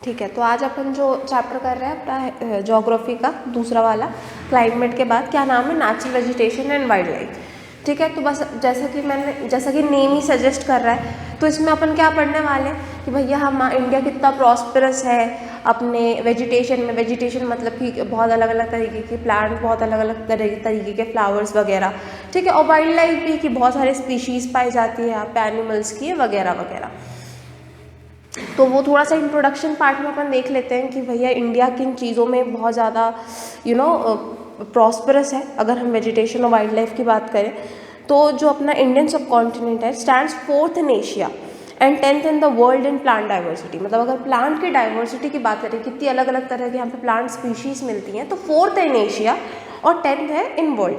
ठीक है, तो आज अपन जो चैप्टर कर रहे हैं अपना ज्योग्राफी का दूसरा वाला, क्लाइमेट के बाद क्या नाम है, natural vegetation and wild life. ठीक है, तो बस जैसा कि नेम ही सजेस्ट कर रहा है, तो इसमें अपन क्या पढ़ने वाले हैं कि भैया हम इंडिया कितना प्रॉस्परस है अपने वेजिटेशन मतलब कि बहुत अलग अलग तरीके के प्लांट, बहुत अलग अलग तरीके के फ्लावर्स वगैरह। ठीक है, और वाइल्ड लाइफ भी कि बहुत सारे स्पीशीज़ पाई जाती है यहाँ पे एनिमल्स की वगैरह वगैरह। तो वो थोड़ा सा इंट्रोडक्शन पार्ट में अपन देख लेते हैं कि भैया इंडिया किन चीज़ों में बहुत ज़्यादा प्रॉस्परस है। अगर हम वेजिटेशन और वाइल्ड लाइफ की बात करें तो जो अपना इंडियन सब कॉन्टिनेंट है stands 4th in Asia and 10th in the world in plant diversity. मतलब अगर प्लांट की डाइवर्सिटी की बात करें, कितनी अलग अलग तरह के यहाँ पे प्लांट स्पीशीज़ मिलती हैं, तो 4th है इन एशिया और 10th है इन वर्ल्ड।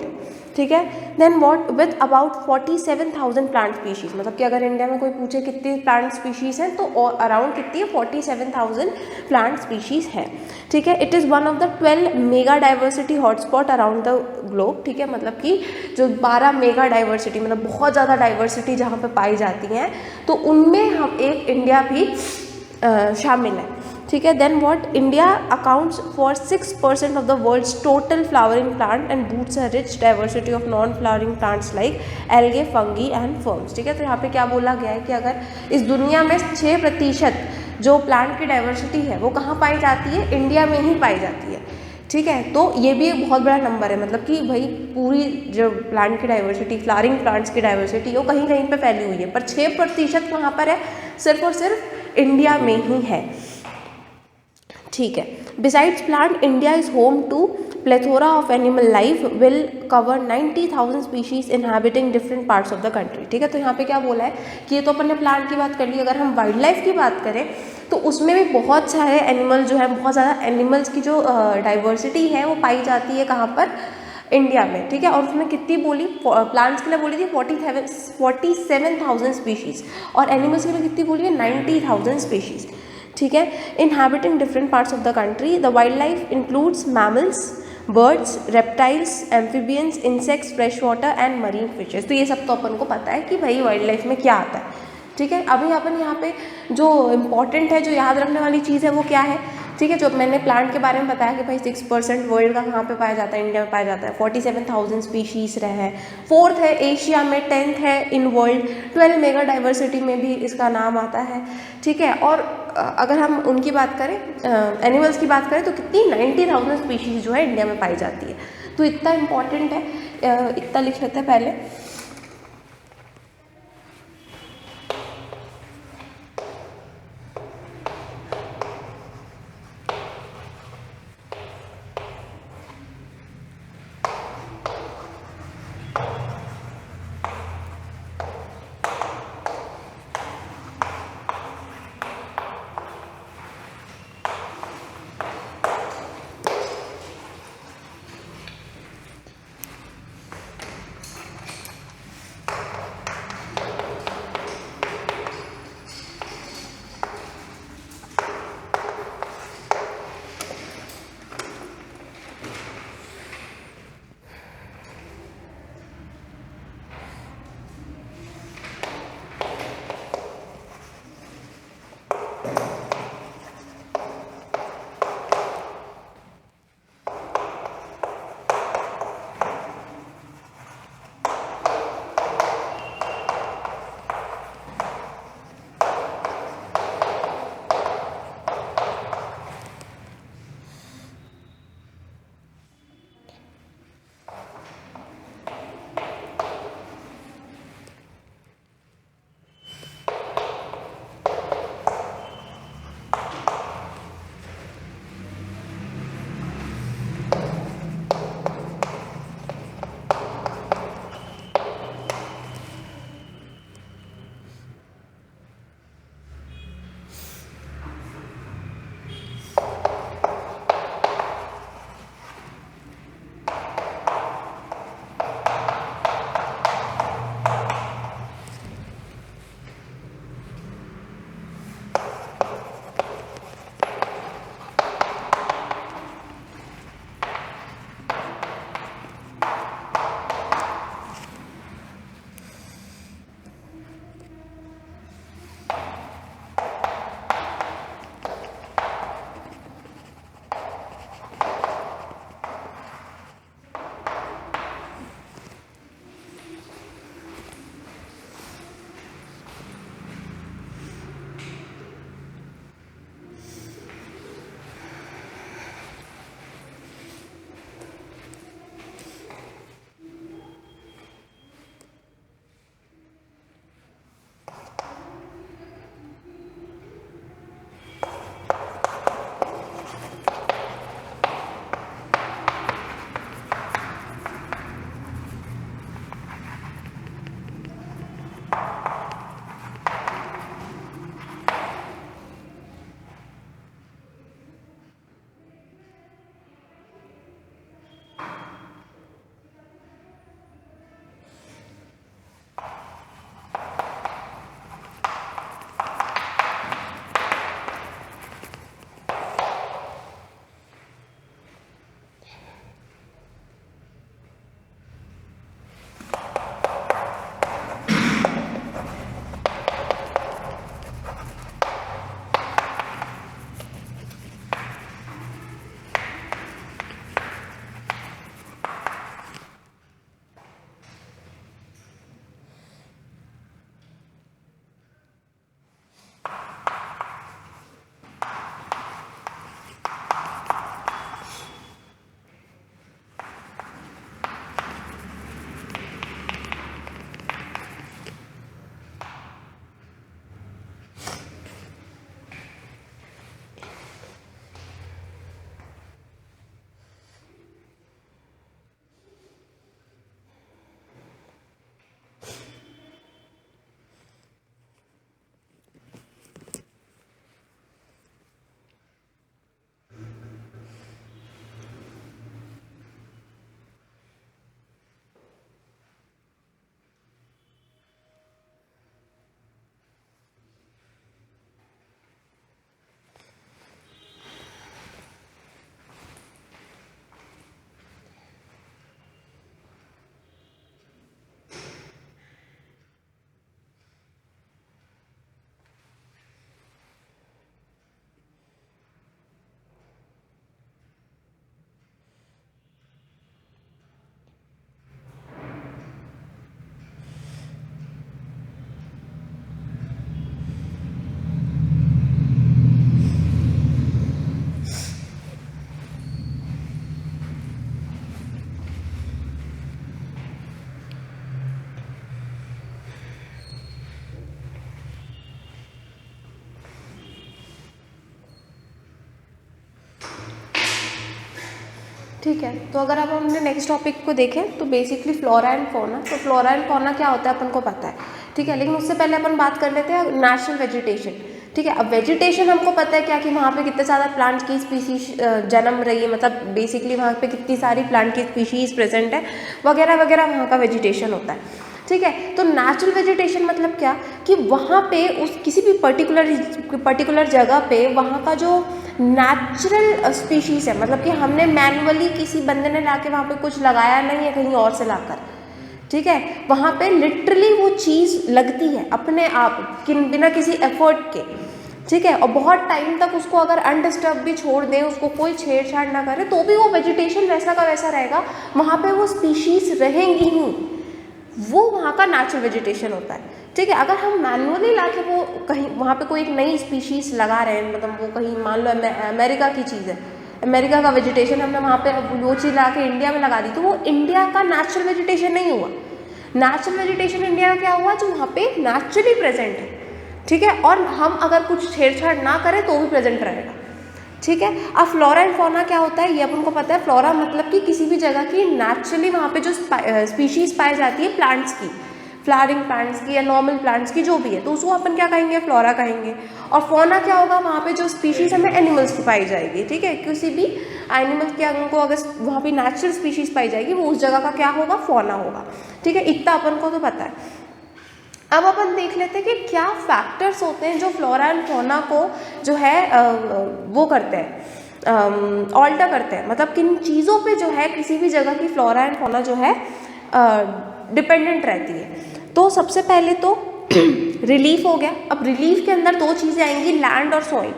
ठीक है, then what with about 47,000 plant species. मतलब कि अगर इंडिया में कोई पूछे कितनी प्लांट स्पीशीज़ हैं तो अराउंड कितनी है, 47,000 प्लांट स्पीशीज़ है। ठीक है, it is one of the 12 mega diversity hotspot around the globe. ठीक है, मतलब कि जो 12 मेगा डाइवर्सिटी मतलब बहुत ज़्यादा डाइवर्सिटी जहाँ पे पाई जाती हैं, तो उनमें हम एक इंडिया भी शामिल है। ठीक है, then what India accounts for 6% of the world's total flowering plant and boots a rich diversity of non flowering plants like algae, fungi and ferns. ठीक है, तो यहाँ पे क्या बोला गया है कि अगर इस दुनिया में 6% जो प्लांट की डाइवर्सिटी है वो कहाँ पाई जाती है, इंडिया में ही पाई जाती है। ठीक है, तो ये भी एक बहुत बड़ा नंबर है। मतलब कि भाई पूरी जो प्लांट की डाइवर्सिटी, फ्लावरिंग प्लांट्स की डाइवर्सिटी वो कहीं कहीं पे फैली हुई है, पर 6% कहाँ पर है, सिर्फ और सिर्फ इंडिया में ही है। ठीक है, besides plant India is home to plethora of animal life will cover 90,000 species inhabiting different parts of the country. ठीक है, तो यहाँ पे क्या बोला है कि ये तो अपन ने प्लांट की बात कर ली। अगर हम वाइल्ड लाइफ की बात करें तो उसमें भी बहुत सारे एनिमल जो है, बहुत ज़्यादा एनिमल्स की जो डाइवर्सिटी है वो पाई जाती है कहाँ पर, इंडिया में। ठीक है, और उसमें कितनी बोली, प्लांट्स के लिए बोली थी 47,000 स्पीशीज़ और एनिमल्स के लिए कितनी बोली है, 90,000 स्पीशीज़। ठीक है, inhabiting different parts of the country the wild life includes mammals, birds, reptiles, amphibians, insects, fresh water and marine fishes. तो ये सब तो अपन को पता है कि भाई वाइल्ड लाइफ में क्या आता है। ठीक है, अभी अपन यहाँ पे जो इम्पॉर्टेंट है, जो याद रखने वाली चीज़ है वो क्या है। ठीक है, जो मैंने प्लांट के बारे में बताया कि भाई 6% वर्ल्ड का कहाँ पे पाया जाता है, इंडिया में पाया जाता है। 47,000 स्पीशीज़ रहे हैं, 4th है एशिया में, 10th है इन वर्ल्ड, 12 मेगा डाइवर्सिटी में भी इसका नाम आता है। ठीक है, और अगर हम उनकी बात करें, एनिमल्स की बात करें, तो कितनी 90,000 स्पीशीज़ जो है इंडिया में पाई जाती है। तो इतना इम्पॉर्टेंट है, इतना लिख लेते हैं पहले। ठीक है, तो अगर अब हमने नेक्स्ट टॉपिक को देखें तो बेसिकली फ्लोरा एंड फौना। तो फ्लोरा एंड फौना क्या होता है अपन को पता है, ठीक है, लेकिन उससे पहले अपन बात कर लेते हैं नेचुरल वेजिटेशन। ठीक है, अब वेजिटेशन हमको पता है क्या कि वहाँ पे कितने ज़्यादा प्लांट की स्पीशीज जन्म रही है, मतलब बेसिकली वहाँ पे कितनी सारी प्लांट की स्पीशीज़ प्रेजेंट है वगैरह वगैरह, वहाँ का वेजिटेशन होता है। ठीक है, तो नेचुरल वेजिटेशन मतलब क्या कि वहाँ पे उस किसी भी पर्टिकुलर जगह पे वहाँ का जो नेचुरल स्पीशीज़ है, मतलब कि हमने मैनुअली किसी बंदे ने लाके वहाँ पे कुछ लगाया नहीं है कहीं और से लाकर, ठीक है, वहाँ पे लिटरली वो चीज़ लगती है अपने आप बिना किसी एफर्ट के। ठीक है, और बहुत टाइम तक उसको अगर अनडिस्टर्ब भी छोड़ दें, उसको कोई छेड़छाड़ ना करे, तो भी वो वेजिटेशन वैसा का वैसा रहेगा, वहाँ पे वो स्पीशीज़ रहेंगी ही, वो वहाँ का नेचुरल वेजिटेशन होता है। ठीक है, अगर हम मैनुअली लाके वो कहीं वहाँ पे कोई एक नई स्पीशीज़ लगा रहे हैं, मतलब वो कहीं मान लो अमेरिका की चीज़ है, अमेरिका का वेजिटेशन हमने वहाँ पे वो चीज़ ला के इंडिया में लगा दी, तो वो इंडिया का नेचुरल वेजिटेशन नहीं हुआ। नेचुरल वेजिटेशन इंडिया का क्या हुआ, जो वहाँ पे नेचुरली प्रेजेंट है। ठीक है, और हम अगर कुछ छेड़छाड़ ना करें तो भी प्रेजेंट रहेगा। ठीक है, अब फ्लोरा एंड फौना क्या होता है ये अपन को पता है। फ्लोरा मतलब कि किसी भी जगह की नेचुरली वहाँ पे जो स्पीशीज़ पाई जाती है प्लांट्स की, फ्लावरिंग प्लांट्स की या नॉर्मल प्लांट्स की जो भी है, तो उसको अपन क्या कहेंगे, फ्लोरा कहेंगे। और फौना क्या होगा, वहाँ पे जो स्पीशीज़ हमें एनिमल्स की पाई जाएगी। ठीक है, किसी भी एनिमल के को अगर वहाँ पे नेचुरल स्पीशीज़ पाई जाएगी, वो उस जगह का क्या होगा, फौना होगा। ठीक है, इतना अपन को तो पता है। अब अपन देख लेते हैं कि क्या फैक्टर्स होते हैं जो फ्लोरा एंड फौना को जो है वो करते हैं, ऑल्टर करते हैं, मतलब किन चीज़ों पे जो है किसी भी जगह की फ्लोरा एंड फौना जो है डिपेंडेंट रहती है। तो सबसे पहले तो रिलीफ हो गया। अब रिलीफ के अंदर दो चीज़ें आएंगी, लैंड और सॉइल।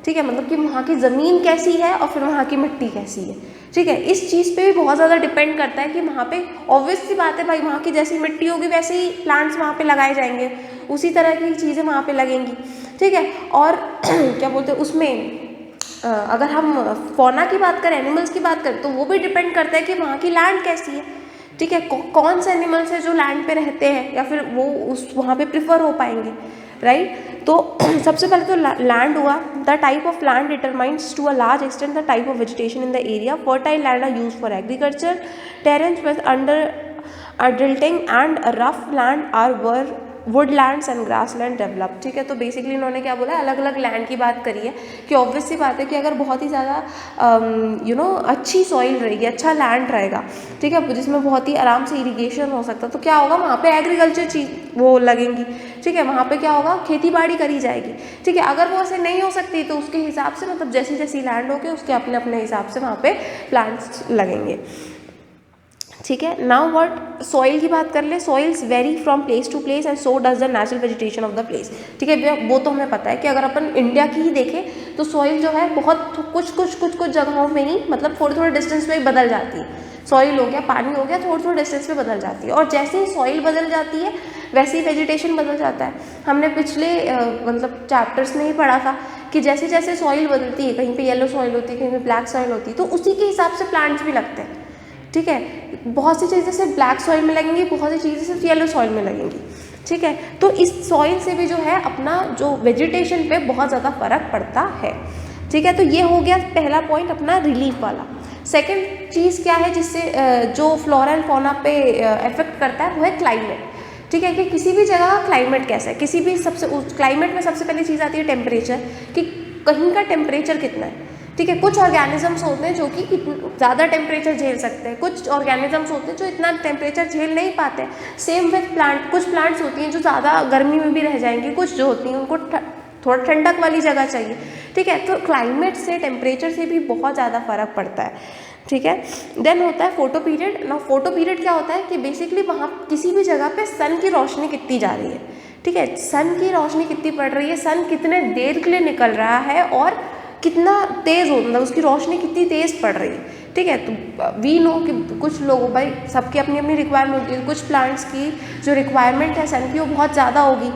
ठीक है, मतलब कि वहाँ की ज़मीन कैसी है और फिर वहाँ की मिट्टी कैसी है। ठीक है, इस चीज़ पे भी बहुत ज़्यादा डिपेंड करता है कि वहाँ पे ऑब्वियस सी बात है भाई, वहाँ की जैसी मिट्टी होगी वैसे ही प्लांट्स वहाँ पे लगाए जाएंगे, उसी तरह की चीज़ें वहाँ पे लगेंगी। ठीक है, और क्या बोलते हैं उसमें अगर हम फौना की बात करें, एनिमल्स की बात करें, तो वो भी डिपेंड करता है कि वहाँ की लैंड कैसी है। ठीक है, कौन से एनिमल्स है जो लैंड पे रहते हैं या फिर वो उस वहाँ पे प्रिफर हो पाएंगे, राइट। तो सबसे पहले तो लैंड हुआ। The type of land determines to a large extent the type of vegetation in the area. Fertile land are use for agriculture, terrains with under adulting and rough land are were woodlands and grassland develop. ठीक है, तो basically इन्होंने क्या बोला, अलग अलग land की बात करी है कि ऑब्वियस सी बात है कि अगर बहुत ही ज़्यादा अच्छी सॉइल रहेगी, अच्छा लैंड रहेगा, ठीक है, जिसमें बहुत ही आराम से इरिगेशन हो सकता है, तो क्या होगा, वहाँ पे एग्रीकल्चर चीज़ वो लगेंगी। ठीक है, वहाँ पे क्या होगा, खेती बाड़ी करी जाएगी। ठीक है, अगर वो ऐसे नहीं हो सकती तो उसके हिसाब से, मतलब जैसी जैसी लैंड होगी उसके अपने अपने हिसाब से वहाँ पे प्लांट्स लगेंगे। ठीक है, नाउ व्हाट, सॉइल की बात कर ले। Soils vary from place to place and so does the natural vegetation of the place. ठीक है, वो तो हमें पता है कि अगर अपन इंडिया की ही देखें तो सॉइल जो है बहुत कुछ जगहों में ही, मतलब थोड़े थोड़े डिस्टेंस में ही बदल जाती है। सॉइल हो गया, पानी हो गया, थोड़े थोड़े डिस्टेंस में बदल जाती है, और जैसे ही सॉइल बदल जाती है वैसे ही वेजिटेशन बदल जाता है। हमने पिछले मतलब चैप्टर्स में ही पढ़ा था कि जैसे जैसे सॉइल बदलती है, कहीं पे येलो सॉइल होती है, कहीं पे ब्लैक सॉइल होती है, तो उसी के हिसाब से प्लांट्स भी लगते हैं। ठीक है, बहुत सी चीज़ें सिर्फ ब्लैक सॉइल में लगेंगी, बहुत सी चीज़ें सिर्फ येलो सॉइल में लगेंगी। ठीक है, तो इस सॉइल से भी जो है अपना जो वेजिटेशन पे बहुत ज़्यादा फर्क पड़ता है। ठीक है, तो ये हो गया पहला पॉइंट अपना रिलीफ वाला। सेकंड चीज़ क्या है जिससे जो फ्लोरा एंड फौना पे इफेक्ट करता है, वो है क्लाइमेट। ठीक है, कि किसी भी जगह का क्लाइमेट कैसा है, किसी भी उस क्लाइमेट में सबसे पहली चीज़ आती है टेम्परेचर, कि कहीं का टेम्परेचर कितना है। ठीक है, कुछ ऑर्गेनिजम्स होते हैं जो कि ज़्यादा टेम्परेचर झेल सकते हैं, कुछ ऑर्गेनिजम्स होते हैं जो इतना टेम्परेचर झेल नहीं पाते। सेम विथ प्लांट, कुछ प्लांट्स होती हैं जो ज़्यादा गर्मी में भी रह जाएंगी, कुछ जो होती हैं उनको थोड़ा ठंडक वाली जगह चाहिए। ठीक है, तो क्लाइमेट से, टेम्परेचर से भी बहुत ज़्यादा फर्क पड़ता है। ठीक है, देन होता है फोटो पीरियड। ना फोटो पीरियड क्या होता है कि बेसिकली वहाँ किसी भी जगह पे सन की रोशनी कितनी जा रही है। ठीक है, सन की रोशनी कितनी पड़ रही है, सन कितने देर के लिए निकल रहा है और कितना तेज़ हो, मतलब उसकी रोशनी कितनी तेज़ पड़ रही है। ठीक है, तो वी नो कि कुछ लोगों, भाई सबकी अपनी अपनी रिक्वायरमेंट होती है, कुछ प्लांट्स की जो रिक्वायरमेंट है सन की वो बहुत ज़्यादा होगी।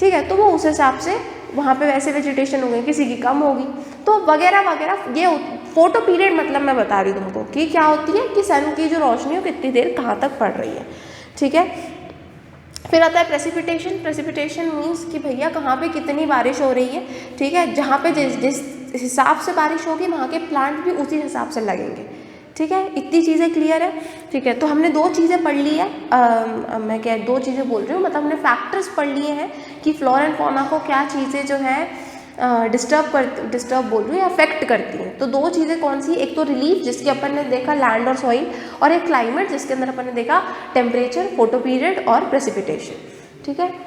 ठीक है, तो वो उस हिसाब से वहाँ पे वैसे वेजिटेशन होगी, किसी की कम होगी, तो वगैरह वगैरह। ये फोटो पीरियड मतलब मैं बता रही हूँ तुमको कि क्या होती है कि सन की जो रोशनी है कितनी देर कहाँ तक पड़ रही है। ठीक है, फिर आता है प्रेसिपिटेशन। प्रेसिपिटेशन मीन्स कि भैया कहाँ पे कितनी बारिश हो रही है। ठीक है, जहाँ पे जिस हिसाब से बारिश होगी वहाँ के प्लांट भी उसी हिसाब से लगेंगे। ठीक है, इतनी चीज़ें क्लियर है। ठीक है, तो हमने दो चीज़ें पढ़ ली है, मैं क्या दो चीज़ें बोल रही हूँ, मतलब हमने फैक्टर्स पढ़ लिए हैं कि फ्लोरा एंड फौना को क्या चीज़ें जो है डिस्टर्ब बोल रही हूँ या अफेक्ट करती हैं। तो दो चीज़ें कौन सी, एक तो रिलीफ जिसकी अपन ने देखा लैंड और सॉइल, और एक क्लाइमेट जिसके अंदर अपन ने देखा टेम्परेचर, फोटो पीरियड और प्रेसिपिटेशन। ठीक है,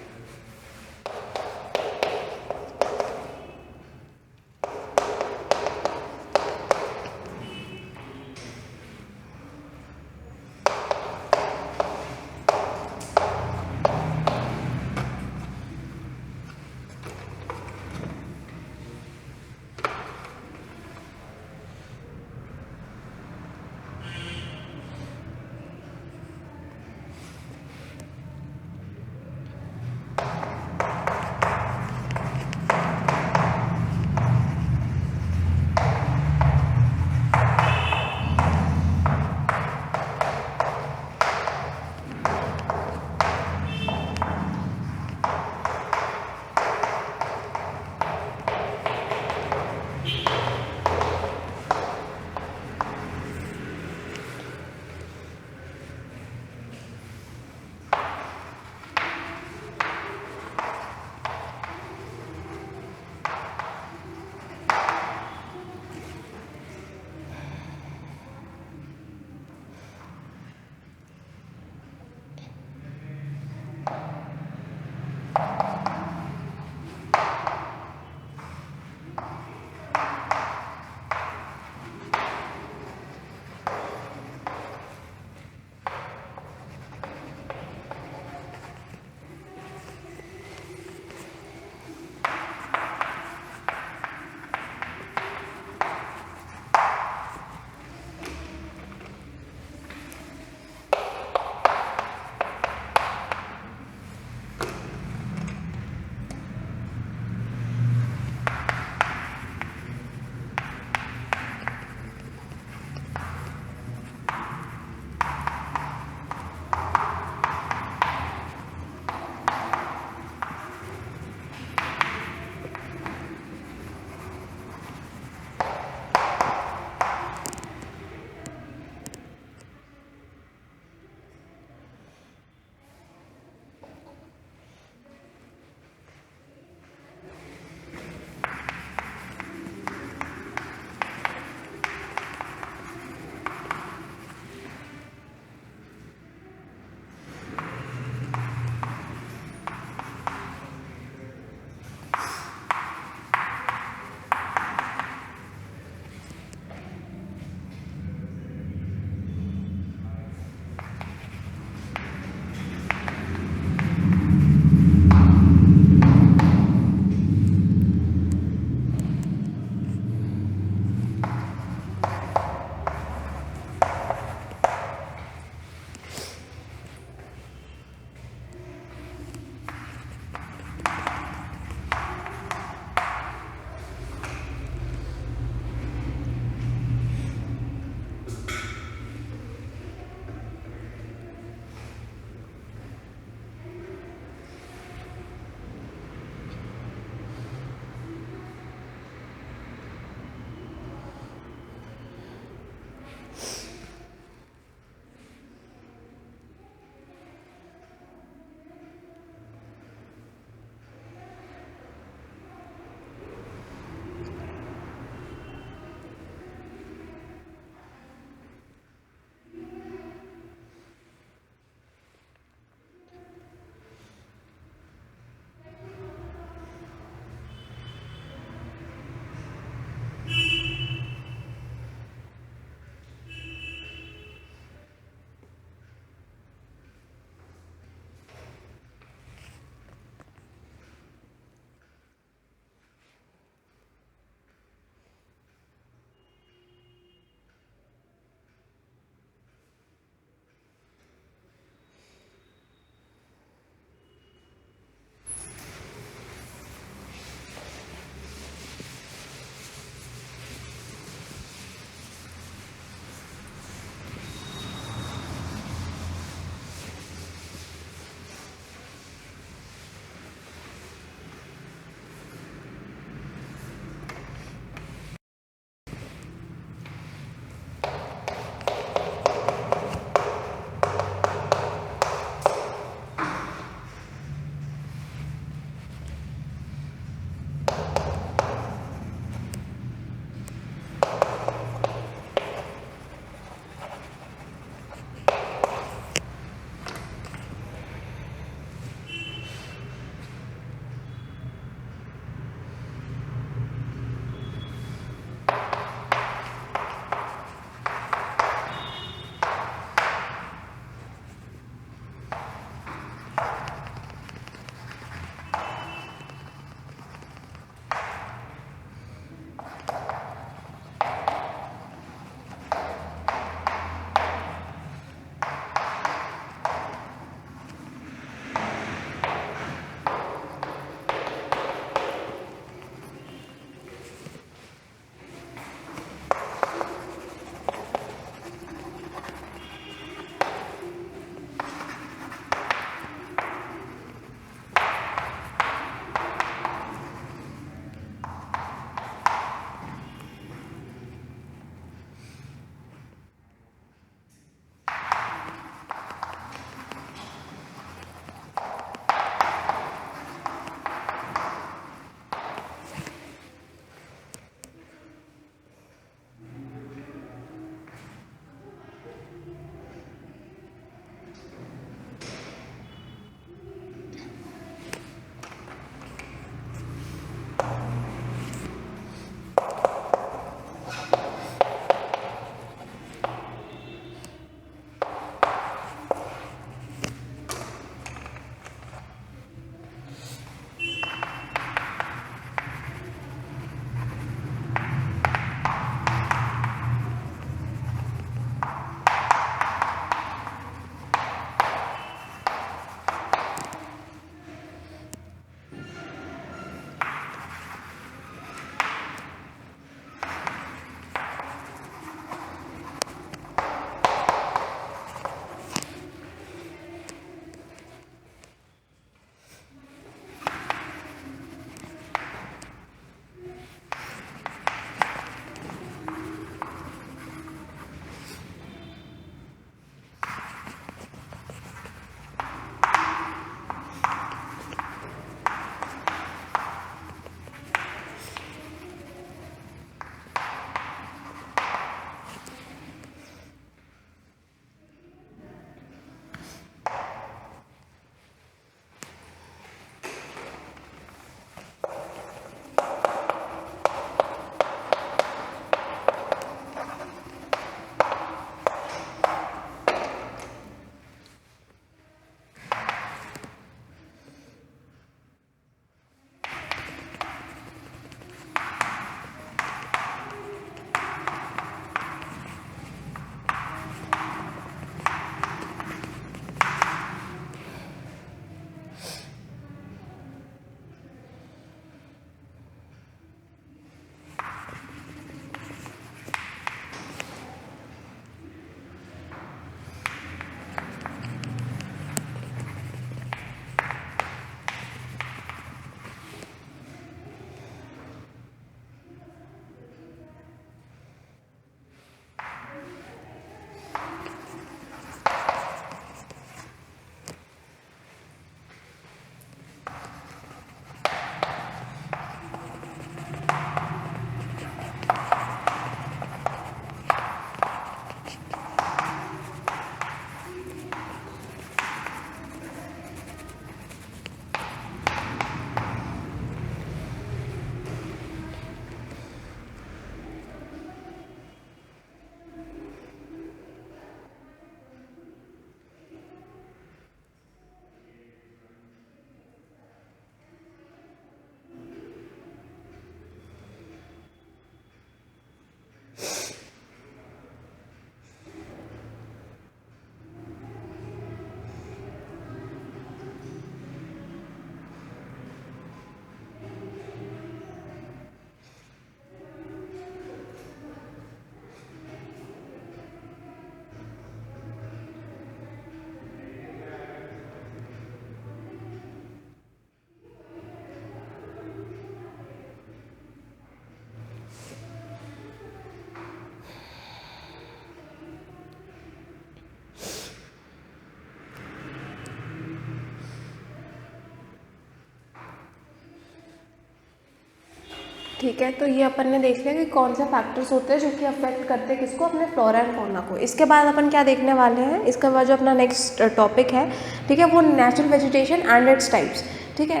ठीक है, तो ये अपन ने देख लिया कि कौन से फैक्टर्स होते हैं जो कि अफेक्ट करते हैं किसको, अपने फ्लोरा एंड फौना को। इसके बाद अपन क्या देखने वाले हैं, इसके बाद जो अपना नेक्स्ट टॉपिक है, ठीक है, वो natural vegetation and its types. ठीक है,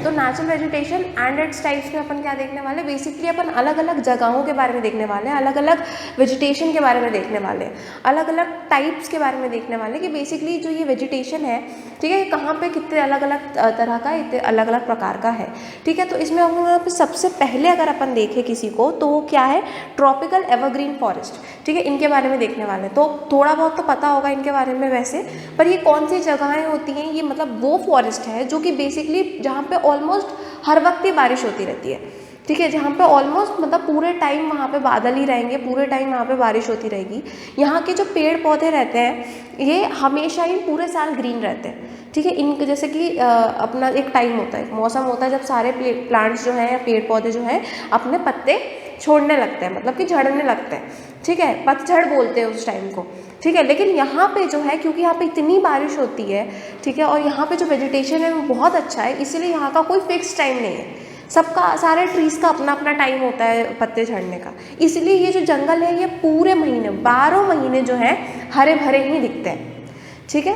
तो natural vegetation and its types में अपन क्या देखने वाले, बेसिकली अपन अलग अलग जगहों के बारे में देखने वाले हैं, अलग अलग वेजिटेशन के बारे में देखने वाले हैं, अलग अलग टाइप्स के बारे में देखने वाले हैं कि बेसिकली जो ये वेजिटेशन है, ठीक है, कहाँ पे कितने अलग अलग तरह का, इतने अलग अलग प्रकार का है। ठीक है, तो इसमें हम सबसे पहले अगर अपन देखें किसी को, तो वो क्या है, ट्रॉपिकल एवरग्रीन फॉरेस्ट। ठीक है, इनके बारे में देखने वाले हैं। तो थोड़ा बहुत तो पता होगा इनके बारे में वैसे, पर ये कौन सी जगहें होती हैं, ये मतलब वो फॉरेस्ट है जो कि बेसिकली जहाँ पे ऑलमोस्ट हर वक्त ही बारिश होती रहती है। ठीक है, जहाँ पे ऑलमोस्ट मतलब पूरे टाइम वहाँ पे बादल ही रहेंगे, पूरे टाइम वहाँ पे बारिश होती रहेगी। यहाँ के जो पेड़ पौधे रहते हैं ये हमेशा ही पूरे साल ग्रीन रहते हैं। ठीक है, इनके जैसे कि अपना एक टाइम होता है, मौसम होता है जब सारे प्लांट्स जो हैं या पेड़ पौधे जो हैं अपने पत्ते छोड़ने लगते हैं, मतलब कि झड़ने लगते हैं। ठीक है, पतझड़ बोलते हैं उस टाइम को। ठीक है, लेकिन यहाँ पे जो है, क्योंकि यहाँ पे इतनी बारिश होती है, ठीक है, और यहाँ पे जो वेजिटेशन है वो बहुत अच्छा है, इसलिए यहाँ का कोई फिक्स टाइम नहीं है। सबका, सारे ट्रीज़ का अपना अपना टाइम होता है पत्ते झड़ने का। इसलिए ये जो जंगल है ये पूरे महीने 12 महीने जो है हरे भरे ही दिखते हैं। ठीक है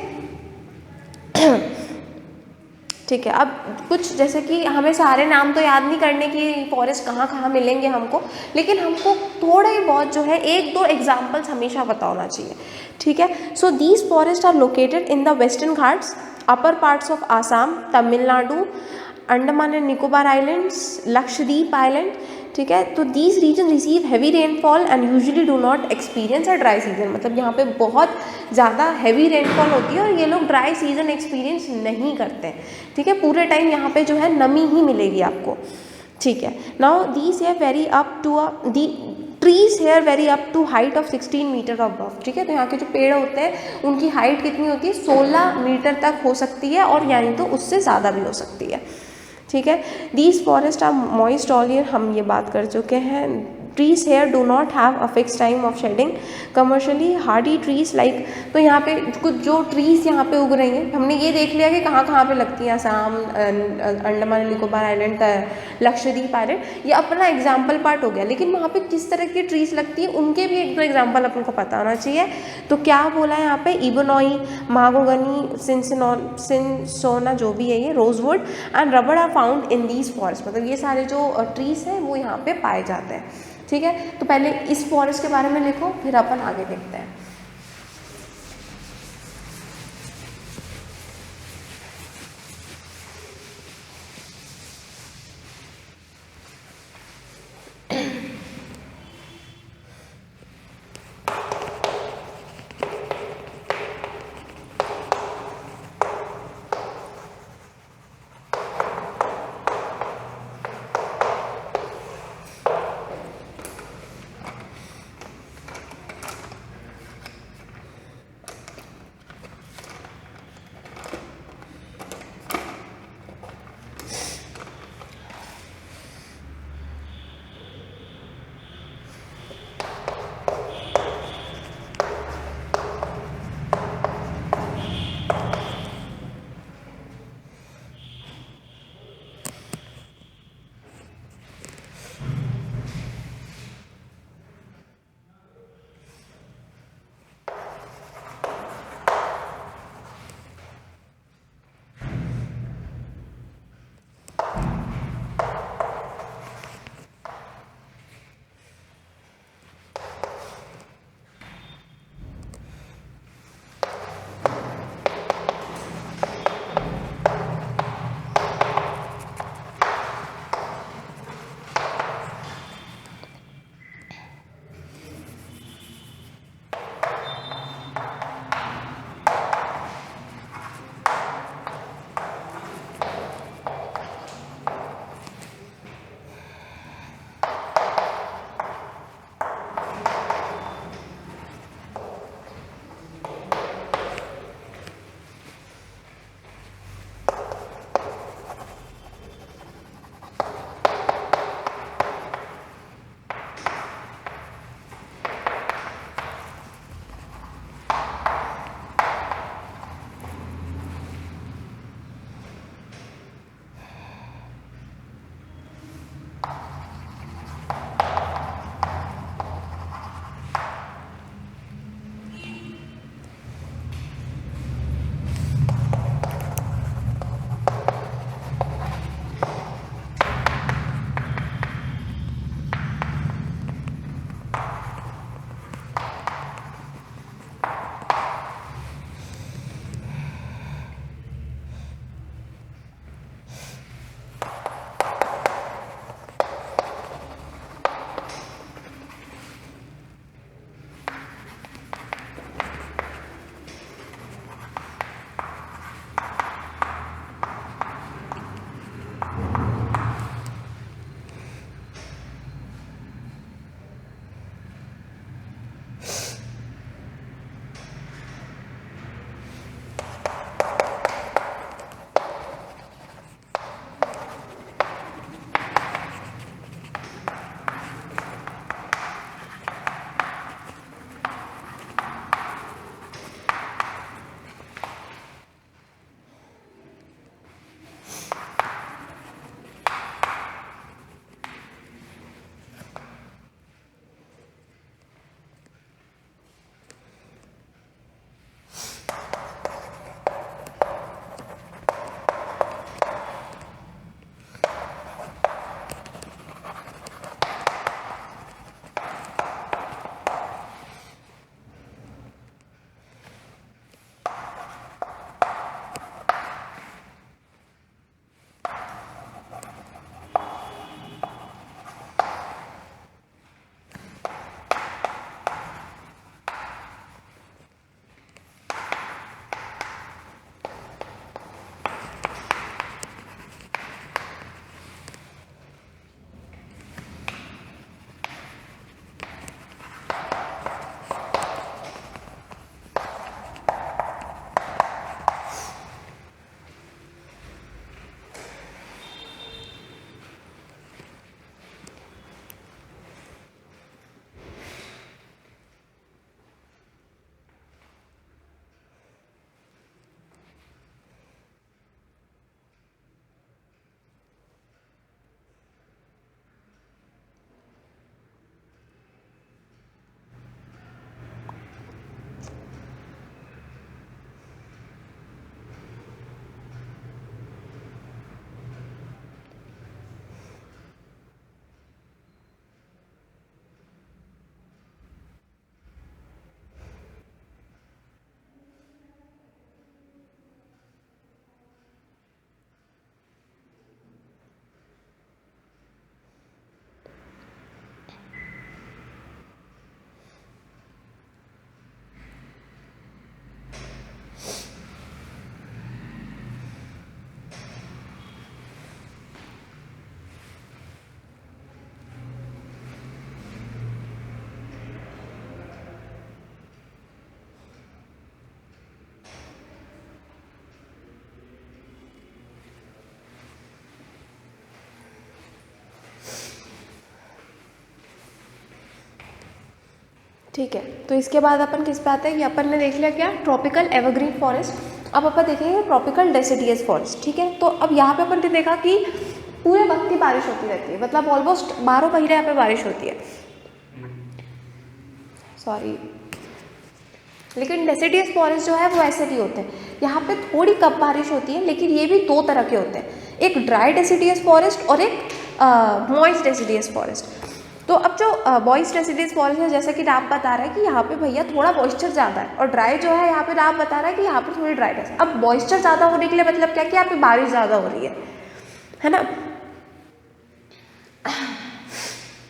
ठीक है, अब कुछ जैसे कि हमें सारे नाम तो याद नहीं करने की फॉरेस्ट कहाँ कहाँ मिलेंगे हमको, लेकिन हमको थोड़े बहुत जो है एक दो एग्जाम्पल्स हमेशा पता होना चाहिए। ठीक है, so these forest are located in the western Ghats, upper parts of Assam, Tamil Nadu, Andaman and Nicobar islands, Lakshadweep island. ठीक है, तो these region receive heavy rainfall and usually do not experience a dry season. मतलब यहाँ पे बहुत ज़्यादा हैवी रेनफॉल होती है और ये लोग ड्राई सीजन एक्सपीरियंस नहीं करते हैं। ठीक है, पूरे टाइम यहाँ पे जो है नमी ही मिलेगी आपको। ठीक है, now these here vary up to the trees here vary up to height of 16 metre above. ठीक है, तो यहाँ के जो पेड़ होते हैं उनकी हाइट कितनी होती है, 16 मीटर तक हो सकती है, और यानी तो उससे ज़्यादा भी हो सकती है। ठीक है, these forest are moist all year, हम ये बात कर चुके हैं। Trees here do not have a fix time of shedding, commercially hardy trees like. तो यहाँ पे कुछ जो ट्रीज यहाँ पे उग रही हैं, हमने ये देख लिया कि कहाँ कहाँ पे लगती हैं, असम, अंडमान निकोबार आइलैंड, लक्षद्वीप आइलैंड, ये अपना एग्जाम्पल पार्ट हो गया। लेकिन वहाँ पे किस तरह की ट्रीज लगती है उनके भी एक दो एग्जाम्पल अपन को पता होना चाहिए। तो क्या बोला है यहाँ पे, इबोनॉई, मागोगनी, सिंसोना, जो भी है ये, rosewood and rubber are found in these forest. मतलब ये सारे जो ट्रीज हैं वो यहाँ पे पाए जाते हैं। ठीक है, तो पहले इस फॉरेस्ट के बारे में लिखो, फिर अपन आगे देखते हैं। ठीक है, तो इसके बाद अपन किस पे आते हैं कि अपन ने देख लिया क्या, ट्रॉपिकल एवरग्रीन फॉरेस्ट। अब अपन देखेंगे ट्रॉपिकल डेसिडियस फॉरेस्ट। ठीक है, तो अब यहाँ पे अपन ने देखा कि पूरे वक्त ही बारिश होती रहती है, मतलब ऑलमोस्ट 12 महीने यहाँ पे बारिश होती है, सॉरी। लेकिन डेसिडियस फॉरेस्ट जो है वो ऐसे नहीं होते, यहाँ पे थोड़ी कम बारिश होती है, लेकिन ये भी दो तरह के होते हैं, एक ड्राई डेसिडियस फॉरेस्ट और एक मॉइस्ट डेसिडियस फॉरेस्ट। तो अब जो मॉइस्ट डेसिडियस फॉरेस्ट है, जैसे कि नाम बता रहा है कि यहाँ पे भैया थोड़ा मॉइस्चर ज़्यादा है, और ड्राई जो है यहाँ पे नाम बता रहा है कि यहाँ पे थोड़ी ड्राईनेस। अब मॉइस्चर ज़्यादा होने के लिए मतलब क्या कि यहाँ पे बारिश ज़्यादा हो रही है ना।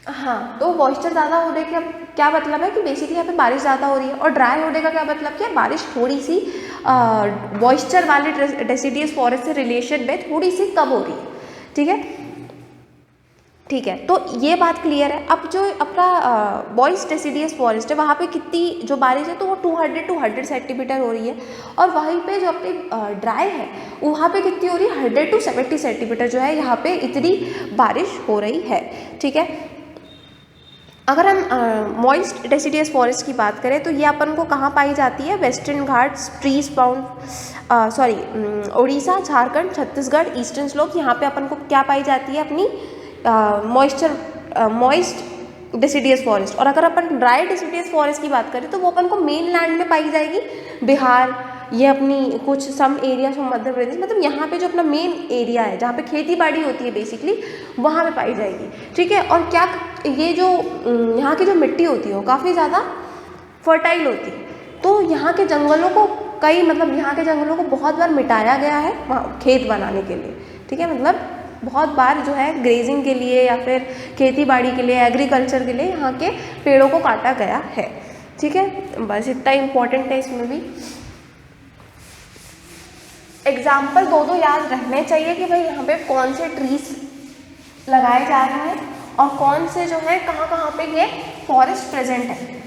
हाँ, तो मॉइस्चर ज़्यादा होने का क्या मतलब है कि बेसिकली यहाँ पे बारिश ज़्यादा हो रही है, और ड्राई होने का क्या मतलब क्या है, बारिश थोड़ी सी मॉइस्चर वाले डेसिडियस फॉरेस्ट से रिलेशन में थोड़ी सी कम हो रही है। ठीक है, ठीक है, तो ये बात क्लियर है। अब जो अपना मॉइस्ट डेसिडियस फॉरेस्ट है, वहाँ पे कितनी जो बारिश है तो वो 200 to 100 सेंटीमीटर हो रही है, और वहीं पे जो अपनी ड्राई है वहाँ पे कितनी हो रही है, 100 to 70 सेंटीमीटर जो है यहाँ पे इतनी बारिश हो रही है। ठीक है, अगर हम मॉइस्ट डेसिडियस फॉरेस्ट की बात करें तो ये अपन को कहाँ पाई जाती है, western Ghats, trees found Orissa, Jharkhand, Chhattisgarh, eastern slope, यहाँ पे अपन को क्या पाई जाती है, अपनी मॉइस्ट डेसिडियस फॉरेस्ट। और अगर अपन ड्राई डेसिडियस फॉरेस्ट की बात करें तो वो अपन को मेन लैंड में पाई जाएगी, बिहार, ये अपनी कुछ some area from Madhya Pradesh, मतलब यहाँ पे जो अपना मेन एरिया है जहाँ पे खेती बाड़ी होती है बेसिकली, वहाँ पे पाई जाएगी। ठीक है, और क्या ये जो यहाँ की जो मिट्टी होती है वो काफ़ी ज़्यादा फर्टाइल होती है, तो यहाँ के जंगलों को यहाँ के जंगलों को बहुत बार मिटाया गया है वहाँ खेत बनाने के लिए। ठीक है, मतलब बहुत बार जो है ग्रेजिंग के लिए या फिर खेती बाड़ी के लिए, एग्रीकल्चर के लिए यहाँ के पेड़ों को काटा गया है। ठीक है, बस इतना इम्पोर्टेंट है इसमें भी। एग्जाम्पल दो याद रखने चाहिए कि भाई यहाँ पे कौन से ट्रीज लगाए जा रहे हैं और कौन से जो है कहाँ कहाँ पे ये फॉरेस्ट प्रेजेंट है।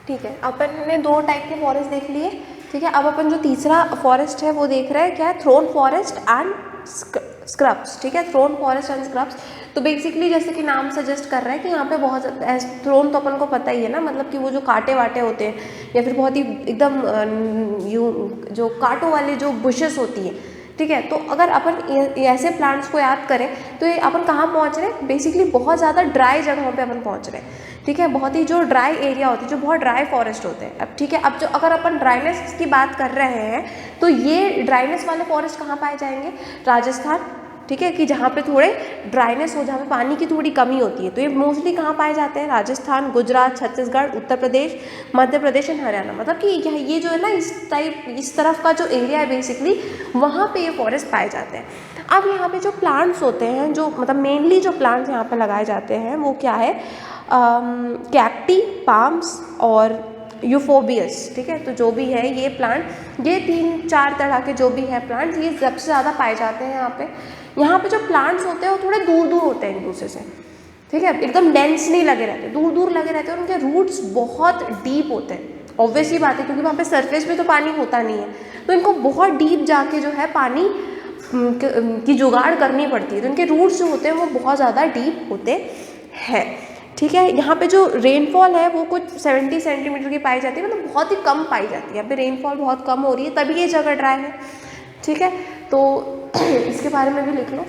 ठीक है, अपन ने 2 टाइप के फॉरेस्ट देख लिए। ठीक है, अब अपन जो तीसरा फॉरेस्ट है वो देख रहे हैं, क्या है, थ्रोन फॉरेस्ट एंड स्क्रब्स। ठीक है, थ्रोन फॉरेस्ट एंड स्क्रब्स। तो बेसिकली जैसे कि नाम सजेस्ट कर रहा है कि यहाँ पे बहुत थ्रोन तो अपन को पता ही है ना, मतलब कि वो जो कांटे वाटे होते हैं या फिर बहुत ही एकदम जो कांटों वाले जो बुशेस होती हैं, ठीक है। तो अगर अपन ऐसे प्लांट्स को याद करें तो ये अपन कहाँ पहुँच रहे हैं, बेसिकली बहुत ज़्यादा ड्राई जगहों पे अपन पहुँच रहे हैं, ठीक है, बहुत ही जो ड्राई एरिया होते हैं, जो बहुत ड्राई फॉरेस्ट होते हैं। अब ठीक है, अब जो अगर अपन ड्राइनेस की बात कर रहे हैं तो ये ड्राइनेस वाले फॉरेस्ट कहाँ पाए जाएंगे, राजस्थान, ठीक है, कि जहाँ पे थोड़े ड्राइनेस हो, जहाँ पे पानी की थोड़ी कमी होती है, तो ये मोस्टली कहाँ पाए जाते हैं, राजस्थान, गुजरात, छत्तीसगढ़, उत्तर प्रदेश, मध्य प्रदेश एंड हरियाणा। मतलब कि ये जो है ना इस तरफ का जो एरिया है बेसिकली वहाँ पे ये फॉरेस्ट पाए जाते हैं। अब यहाँ पे जो प्लांट्स होते हैं, जो मतलब मेनली जो प्लांट्स यहाँ पे लगाए जाते हैं वो क्या है, कैक्टी, पाम्स और यूफोबियस, ठीक है। तो जो भी है ये प्लांट, ये 3-4 तरह के जो भी है प्लांट्स, ये सबसे ज़्यादा पाए जाते हैं यहाँ पे। यहाँ पे जो प्लांट्स होते हैं वो थोड़े दूर दूर होते हैं एक दूसरे से, ठीक है, एकदम डेंस नहीं लगे रहते, दूर दूर लगे रहते हैं, और उनके रूट्स बहुत डीप होते हैं। ऑब्वियसली बात है, क्योंकि वहाँ पे सरफेस पे तो पानी होता नहीं है, तो इनको बहुत डीप जाके जो है पानी की जुगाड़ करनी पड़ती है, तो इनके रूट्स जो होते हैं वो बहुत ज़्यादा डीप होते हैं, ठीक है। यहाँ पे जो रेनफॉल है वो कुछ 70 सेंटीमीटर की पाई जाती है, मतलब बहुत ही कम पाई जाती है, यहाँ पे रेनफॉल बहुत कम हो रही है, तभी ये जगह ड्राई है, ठीक है। तो इसके बारे में भी लिख लो।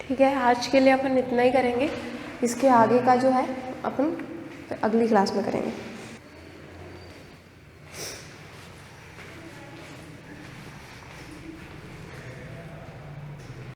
ठीक है, आज के लिए अपन इतना ही करेंगे, इसके आगे का जो है अपन अगली क्लास में करेंगे।